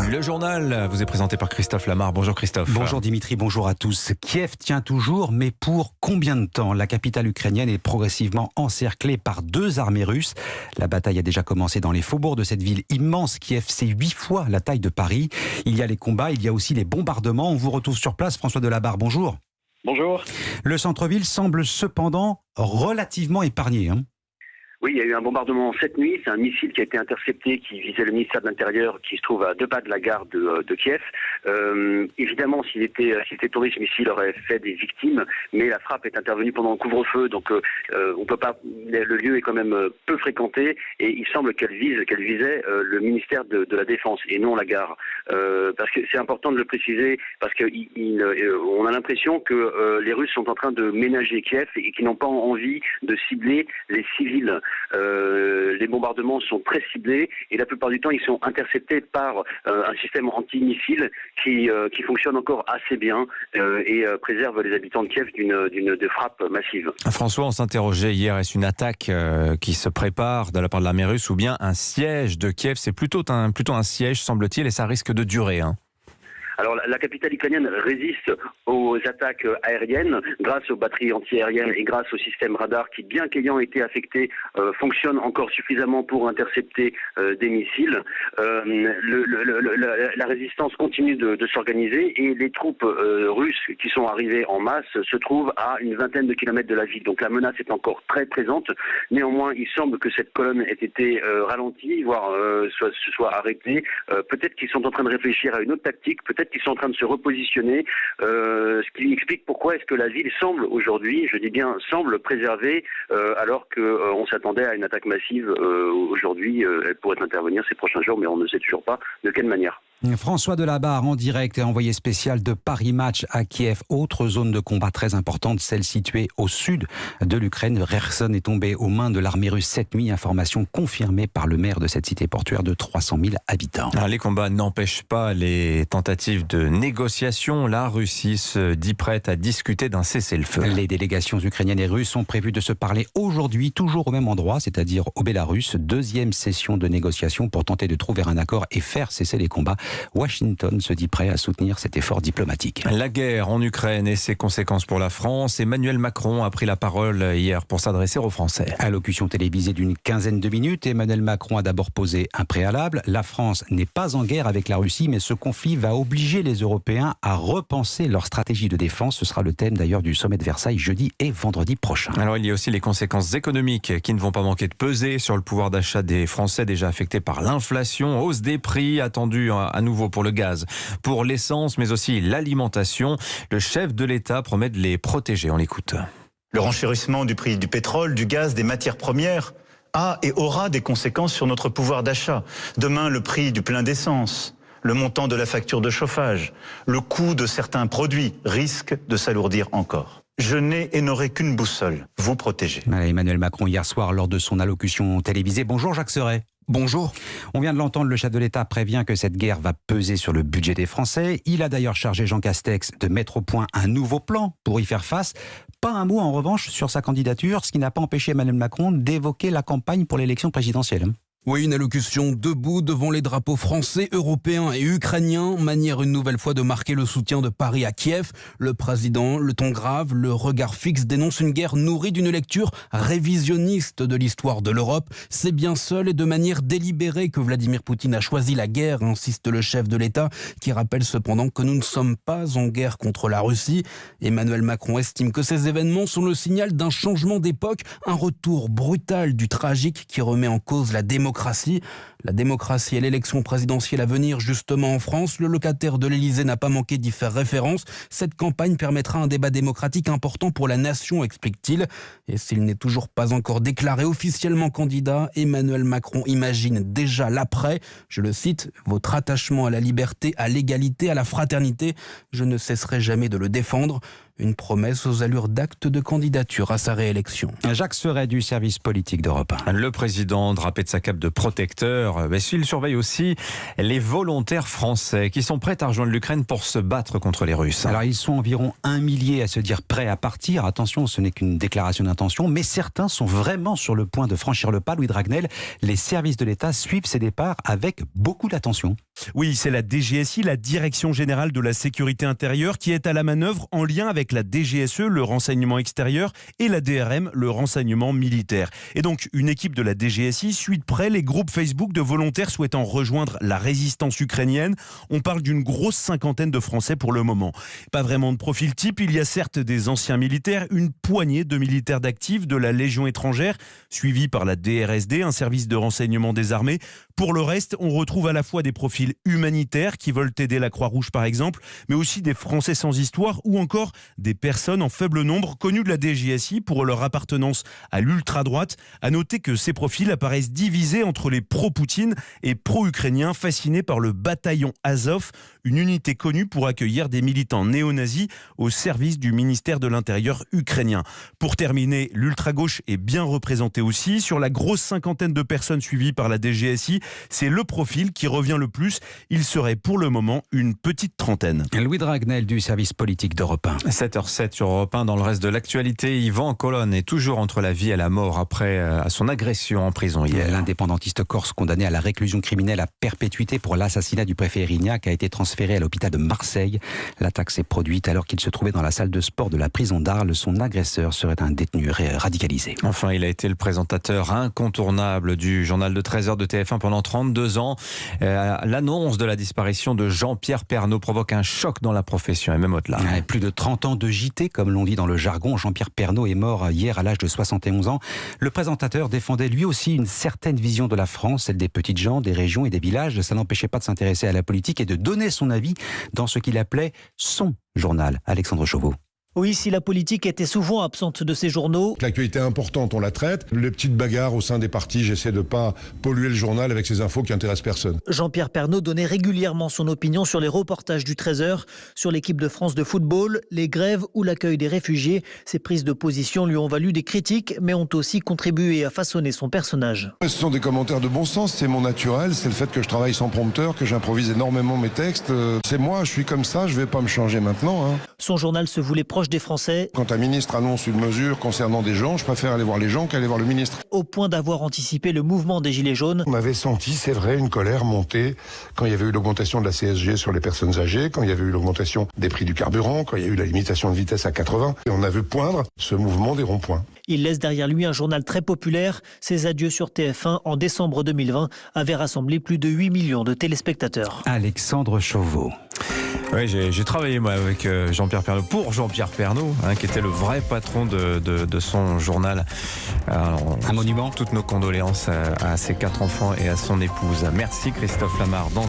Le journal vous est présenté par Christophe Lamar. Bonjour Christophe. Bonjour Dimitri, bonjour à tous. Kiev tient toujours, mais pour combien de temps? La capitale ukrainienne est progressivement encerclée par 2 armées russes. La bataille a déjà commencé dans les faubourgs de cette ville immense. Kiev, c'est 8 fois la taille de Paris. Il y a les combats, il y a aussi les bombardements. On vous retrouve sur place, François Delabarre, bonjour. Bonjour. Le centre-ville semble cependant relativement épargné. Oui, il y a eu un bombardement cette nuit. C'est un missile qui a été intercepté, qui visait le ministère de l'Intérieur, qui se trouve à 2 pas de la gare de Kiev. Évidemment, s'il était tourné, ce missile aurait fait des victimes, mais la frappe est intervenue pendant le couvre-feu, donc on peut pas. Le lieu est quand même peu fréquenté, et il semble qu'elle visait le ministère de la Défense et non la gare. Parce que c'est important de le préciser, parce que on a l'impression que les Russes sont en train de ménager Kiev et qu'ils n'ont pas envie de cibler les civils. Les bombardements sont très ciblés et la plupart du temps ils sont interceptés par un système anti-missile qui fonctionne encore assez bien et préserve les habitants de Kiev de frappes massives. François, on s'interrogeait hier, est-ce une attaque qui se prépare de la part de l'armée russe ou bien un siège de Kiev? C'est plutôt un siège, semble-t-il, et ça risque de durer. Alors la capitale ukrainienne résiste aux attaques aériennes grâce aux batteries anti-aériennes et grâce au système radar qui, bien qu'ayant été affecté, fonctionne encore suffisamment pour intercepter des missiles. La résistance continue de s'organiser et les troupes russes qui sont arrivées en masse se trouvent à une vingtaine de kilomètres de la ville. Donc la menace est encore très présente. Néanmoins, il semble que cette colonne ait été ralentie, voire se soit arrêtée. Peut-être qu'ils sont en train de réfléchir à une autre tactique, peut-être qu'ils sont en train de se repositionner, ce qui explique pourquoi est-ce que la ville semble aujourd'hui, je dis bien semble préservée, alors qu'on s'attendait à une attaque massive aujourd'hui. Elle pourrait intervenir ces prochains jours, mais on ne sait toujours pas de quelle manière. François Delabarre en direct, envoyé spécial de Paris Match à Kiev. Autre zone de combat très importante, celle située au sud de l'Ukraine. Kherson est tombé aux mains de l'armée russe cette nuit. Information confirmée par le maire de cette cité portuaire de 300 000 habitants. Alors, les combats n'empêchent pas les tentatives de négociation. La Russie se dit prête à discuter d'un cessez-le-feu. Les délégations ukrainiennes et russes sont prévues de se parler aujourd'hui, toujours au même endroit, c'est-à-dire au Bélarus. 2e session de négociation pour tenter de trouver un accord et faire cesser les combats. Washington se dit prêt à soutenir cet effort diplomatique. La guerre en Ukraine et ses conséquences pour la France. Emmanuel Macron a pris la parole hier pour s'adresser aux Français. Allocution télévisée d'une quinzaine de minutes. Emmanuel Macron a d'abord posé un préalable. La France n'est pas en guerre avec la Russie, mais ce conflit va obliger les Européens à repenser leur stratégie de défense. Ce sera le thème d'ailleurs du sommet de Versailles jeudi et vendredi prochain. Alors il y a aussi les conséquences économiques qui ne vont pas manquer de peser sur le pouvoir d'achat des Français déjà affectés par l'inflation, hausse des prix attendue à nouveau pour le gaz, pour l'essence, mais aussi l'alimentation. Le chef de l'État promet de les protéger. On l'écoute. Le renchérissement du prix du pétrole, du gaz, des matières premières a et aura des conséquences sur notre pouvoir d'achat. Demain, le prix du plein d'essence, le montant de la facture de chauffage, le coût de certains produits risquent de s'alourdir encore. Je n'ai et n'aurai qu'une boussole, vous protéger. Emmanuel Macron hier soir lors de son allocution télévisée. Bonjour Jacques Serret. Bonjour. On vient de l'entendre, le chef de l'État prévient que cette guerre va peser sur le budget des Français. Il a d'ailleurs chargé Jean Castex de mettre au point un nouveau plan pour y faire face. Pas un mot en revanche sur sa candidature, ce qui n'a pas empêché Emmanuel Macron d'évoquer la campagne pour l'élection présidentielle. Oui, une allocution debout devant les drapeaux français, européens et ukrainiens, manière une nouvelle fois de marquer le soutien de Paris à Kiev. Le président, le ton grave, le regard fixe, dénonce une guerre nourrie d'une lecture révisionniste de l'histoire de l'Europe. C'est bien seul et de manière délibérée que Vladimir Poutine a choisi la guerre, insiste le chef de l'État, qui rappelle cependant que nous ne sommes pas en guerre contre la Russie. Emmanuel Macron estime que ces événements sont le signal d'un changement d'époque, un retour brutal du tragique qui remet en cause la démocratie. La démocratie et l'élection présidentielle à venir justement en France, le locataire de l'Élysée n'a pas manqué d'y faire référence. Cette campagne permettra un débat démocratique important pour la nation, explique-t-il. Et s'il n'est toujours pas encore déclaré officiellement candidat, Emmanuel Macron imagine déjà l'après. Je le cite, « Votre attachement à la liberté, à l'égalité, à la fraternité, je ne cesserai jamais de le défendre ». Une promesse aux allures d'acte de candidature à sa réélection. Jacques Serret du service politique d'Europe 1. Le président, drapé de sa cape de protecteur, il surveille aussi les volontaires français qui sont prêts à rejoindre l'Ukraine pour se battre contre les Russes. Alors ils sont environ 1 millier à se dire prêts à partir. Attention, ce n'est qu'une déclaration d'intention, mais certains sont vraiment sur le point de franchir le pas. Louis Dragnel, les services de l'État suivent ces départs avec beaucoup d'attention. Oui, c'est la DGSI, la Direction Générale de la Sécurité Intérieure, qui est à la manœuvre en lien avec la DGSE, le renseignement extérieur, et la DRM, le renseignement militaire. Et donc, une équipe de la DGSI suit de près les groupes Facebook de volontaires souhaitant rejoindre la résistance ukrainienne. On parle d'une grosse cinquantaine de Français pour le moment. Pas vraiment de profil type, il y a certes des anciens militaires, une poignée de militaires d'actifs de la Légion étrangère, suivis par la DRSD, un service de renseignement des armées. Pour le reste, on retrouve à la fois des profils humanitaires qui veulent aider la Croix-Rouge par exemple, mais aussi des Français sans histoire ou encore des personnes en faible nombre connues de la DGSI pour leur appartenance à l'ultra-droite. À noter que ces profils apparaissent divisés entre les pro-Poutine et pro-ukrainiens fascinés par le bataillon Azov, une unité connue pour accueillir des militants néo-nazis au service du ministère de l'Intérieur ukrainien. Pour terminer, l'ultra-gauche est bien représentée aussi. Sur la grosse cinquantaine de personnes suivies par la DGSI, c'est le profil qui revient le plus. Il serait pour le moment une petite trentaine. Louis Dragnel du service politique d'Europe 1. 7h07 sur Europe 1. Dans le reste de l'actualité, Yvan Colonne est toujours entre la vie et la mort après son agression en prison hier. L'indépendantiste corse condamné à la réclusion criminelle à perpétuité pour l'assassinat du préfet Erignac a été transféré à l'hôpital de Marseille. L'attaque s'est produite alors qu'il se trouvait dans la salle de sport de la prison d'Arles. Son agresseur serait un détenu radicalisé. Enfin, il a été le présentateur incontournable du journal de 13h de TF1 pendant 32 ans. L'annonce de la disparition de Jean-Pierre Pernaut provoque un choc dans la profession et même au-delà. Plus de 30 ans de JT, comme l'on dit dans le jargon. Jean-Pierre Pernaut est mort hier à l'âge de 71 ans. Le présentateur défendait lui aussi une certaine vision de la France, celle des petites gens, des régions et des villages. Ça n'empêchait pas de s'intéresser à la politique et de donner son avis dans ce qu'il appelait son journal. Alexandre Chauveau. Oui, si la politique était souvent absente de ces journaux. L'actualité importante, on la traite. Les petites bagarres au sein des partis, j'essaie de ne pas polluer le journal avec ces infos qui intéressent personne. Jean-Pierre Pernaut donnait régulièrement son opinion sur les reportages du 13h, sur l'équipe de France de football, les grèves ou l'accueil des réfugiés. Ces prises de position lui ont valu des critiques, mais ont aussi contribué à façonner son personnage. Ce sont des commentaires de bon sens, c'est mon naturel, c'est le fait que je travaille sans prompteur, que j'improvise énormément mes textes. C'est moi, je suis comme ça, je ne vais pas me changer maintenant. Son journal se voulait proche des Français. Quand un ministre annonce une mesure concernant des gens, je préfère aller voir les gens qu'aller voir le ministre. Au point d'avoir anticipé le mouvement des Gilets jaunes. On avait senti, c'est vrai, une colère monter quand il y avait eu l'augmentation de la CSG sur les personnes âgées, quand il y avait eu l'augmentation des prix du carburant, quand il y a eu la limitation de vitesse à 80. Et on a vu poindre ce mouvement des ronds-points. Il laisse derrière lui un journal très populaire. Ses adieux sur TF1 en décembre 2020 avaient rassemblé plus de 8 millions de téléspectateurs. Alexandre Chauveau. Oui, j'ai travaillé moi avec Jean-Pierre Pernaut, pour Jean-Pierre Pernaut, qui était le vrai patron de son journal. Alors, un monument. Toutes nos condoléances à ses 4 enfants et à son épouse. Merci Christophe Lamar.